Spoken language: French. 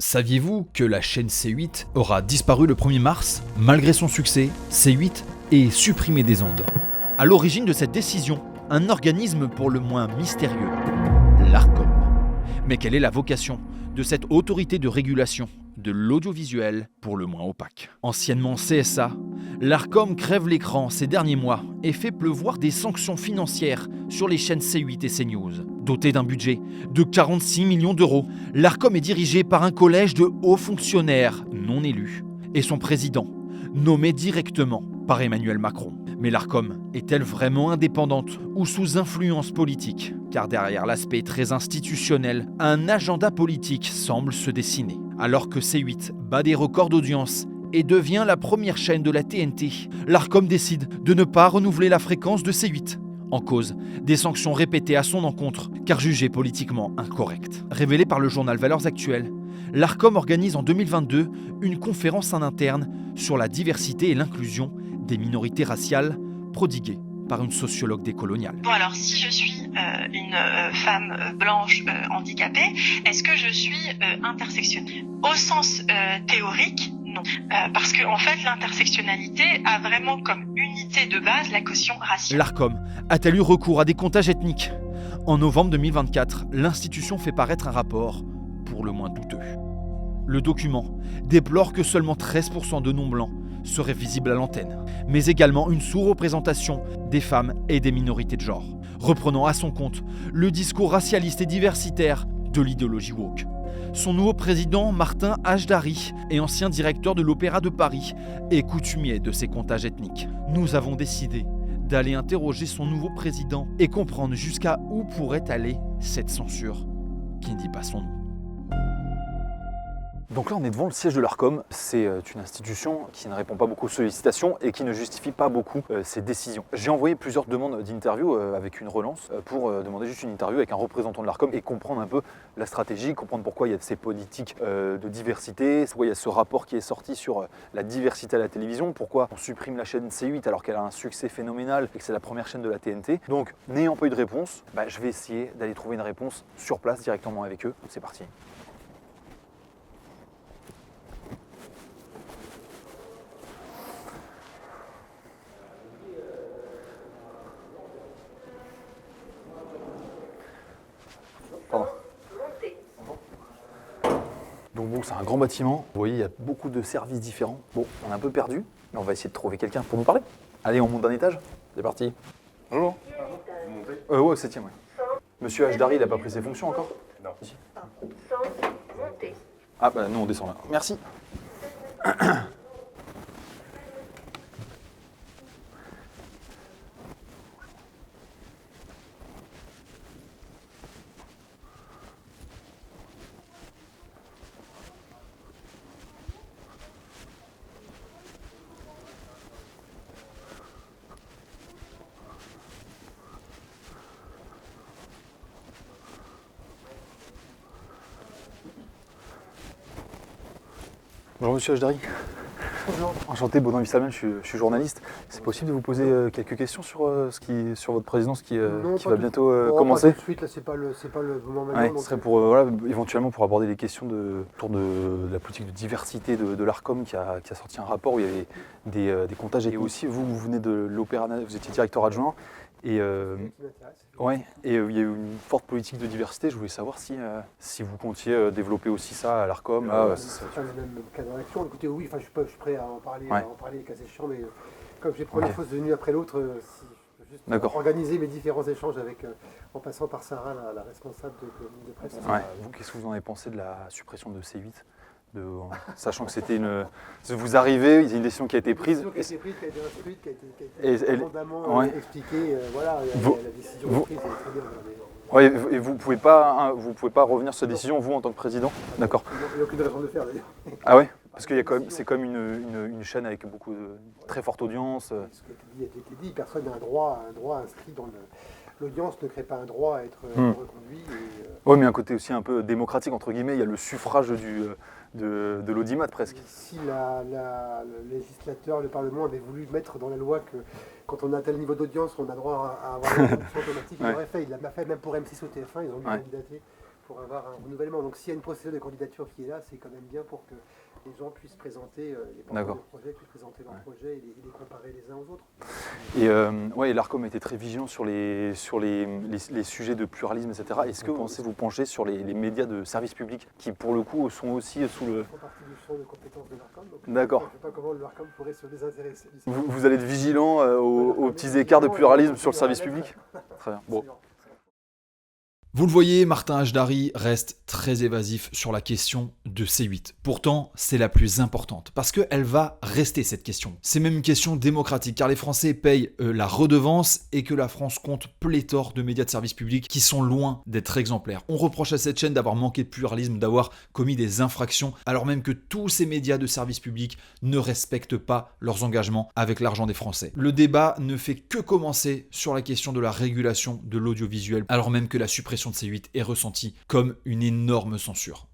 Saviez-vous que la chaîne C8 aura disparu le 1er mars? Malgré son succès, C8 est supprimé des ondes. À l'origine de cette décision, un organisme pour le moins mystérieux, l'Arcom. Mais quelle est la vocation de cette autorité de régulation de l'audiovisuel pour le moins opaque? Anciennement CSA, l'Arcom crève l'écran ces derniers mois et fait pleuvoir des sanctions financières sur les chaînes C8 et CNews. Doté d'un budget de 46 millions d'euros, l'Arcom est dirigé par un collège de hauts fonctionnaires non élus et son président, nommé directement par Emmanuel Macron. Mais l'Arcom est-elle vraiment indépendante ou sous influence politique? Car derrière l'aspect très institutionnel, un agenda politique semble se dessiner. Alors que C8 bat des records d'audience et devient la première chaîne de la TNT, l'Arcom décide de ne pas renouveler la fréquence de C8. En cause, des sanctions répétées à son encontre, car jugées politiquement incorrectes. Révélé par le journal Valeurs Actuelles, l'Arcom organise en 2022 une conférence en interne sur la diversité et l'inclusion des minorités raciales, prodiguée par une sociologue décoloniale. Bon alors, si je suis une femme blanche handicapée, est-ce que je suis intersectionnelle? Au sens théorique, non. Parce que en fait, l'intersectionnalité a vraiment comme unité de base la caution raciale. L'Arcom a-t-elle eu recours à des comptages ethniques? En novembre 2024, l'institution fait paraître un rapport pour le moins douteux. Le document déplore que seulement 13% de non-blancs seraient visibles à l'antenne, mais également une sous-représentation des femmes et des minorités de genre, reprenant à son compte le discours racialiste et diversitaire de l'idéologie woke. Son nouveau président, Martin Hajdari, est ancien directeur de l'Opéra de Paris et coutumier de ces comptages ethniques. Nous avons décidé d'aller interroger son nouveau président et comprendre jusqu'à où pourrait aller cette censure qui ne dit pas son nom. Donc là, on est devant le siège de l'Arcom. C'est une institution qui ne répond pas beaucoup aux sollicitations et qui ne justifie pas beaucoup ses décisions. J'ai envoyé plusieurs demandes d'interview avec une relance pour demander juste une interview avec un représentant de l'Arcom et comprendre un peu la stratégie, comprendre pourquoi il y a ces politiques de diversité, pourquoi il y a ce rapport qui est sorti sur la diversité à la télévision, pourquoi on supprime la chaîne C8 alors qu'elle a un succès phénoménal et que c'est la première chaîne de la TNT. Donc, n'ayant pas eu de réponse, je vais essayer d'aller trouver une réponse sur place directement avec eux. C'est parti. Pardon. Donc bon, c'est un grand bâtiment. Vous voyez, il y a beaucoup de services différents. Bon, on est un peu perdu, mais on va essayer de trouver quelqu'un pour nous parler. Allez, on monte d'un étage. C'est parti. Bonjour. Vous montez ouais, au 7e, ouais. Monsieur Hajdari, il n'a pas pris ses fonctions encore? Non. Ici. Sans monter. Ah bah nous on descend là. Merci. Bonjour Monsieur Hajdari. Bonjour. Enchanté, Baudouin Vissalman, je suis journaliste. C'est possible de vous poser quelques questions sur, sur votre présidence qui va bientôt commencer? Pas tout de suite, là c'est pas le moment maintenant. Ouais, ce serait pour, éventuellement pour aborder les questions autour de la politique de diversité de l'Arcom qui a sorti un rapport où il y avait des comptages. Et aussi, vous venez de l'Opéra, vous étiez directeur adjoint. Et il y a eu une forte politique de diversité. Je voulais savoir si vous comptiez développer aussi ça à l'Arcom. C'est le même cadre d'action. Écoutez, oui, je suis prêt à en parler, cas échéant, mais comme j'ai première fois venue après l'autre, juste organiser mes différents échanges en passant par Sarah, la responsable de presse. Ouais. Vous, qu'est-ce que vous en avez pensé de la suppression de C8 sachant que c'était vous arrivez, il y a une décision qui a été prise. Qui a été instruite, qui a été abondamment expliquée. La décision prise est très bien. Et vous pouvez pas revenir sur cette décision, vous, en tant que président? D'accord. Il n'y a aucune raison de le faire, d'ailleurs. Ah ouais? Parce que c'est comme une chaîne avec beaucoup très forte audience. Ce qui a été dit, personne n'a un droit inscrit dans l'audience ne crée pas un droit à être reconduit. Oui, mais un côté aussi un peu démocratique, entre guillemets, il y a le suffrage de l'audimat presque. Si le législateur, le Parlement avait voulu mettre dans la loi que quand on a tel niveau d'audience, on a droit à avoir une réduction automatique, il l'aurait fait. Il l'a fait même pour M6 au TF1, ils ont dû candidater pour avoir un renouvellement. Donc s'il y a une procédure de candidature qui est là, c'est quand même bien pour que les gens puissent présenter, les porteurs de projets puissent présenter leurs projets et les comparer les uns aux autres. Et l'ARCOM était très vigilant sur les sujets de pluralisme, etc. Est-ce que vous pensez vous pencher sur les médias de service public qui, pour le coup, sont aussi sous le... Ils font partie du champ de compétences de l'ARCOM. D'accord. Je ne sais pas comment l'ARCOM pourrait se désintéresser. Vous allez être vigilant aux petits écarts de pluralisme sur le service public? Très bien. Bon. Vous le voyez, Martin Hajdari reste très évasif sur la question de C8. Pourtant, c'est la plus importante, parce qu'elle va rester cette question. C'est même une question démocratique, car les Français payent la redevance et que la France compte pléthore de médias de service public qui sont loin d'être exemplaires. On reproche à cette chaîne d'avoir manqué de pluralisme, d'avoir commis des infractions, alors même que tous ces médias de service public ne respectent pas leurs engagements avec l'argent des Français. Le débat ne fait que commencer sur la question de la régulation de l'audiovisuel, alors même que la suppression de C8 est ressentie comme une énorme censure.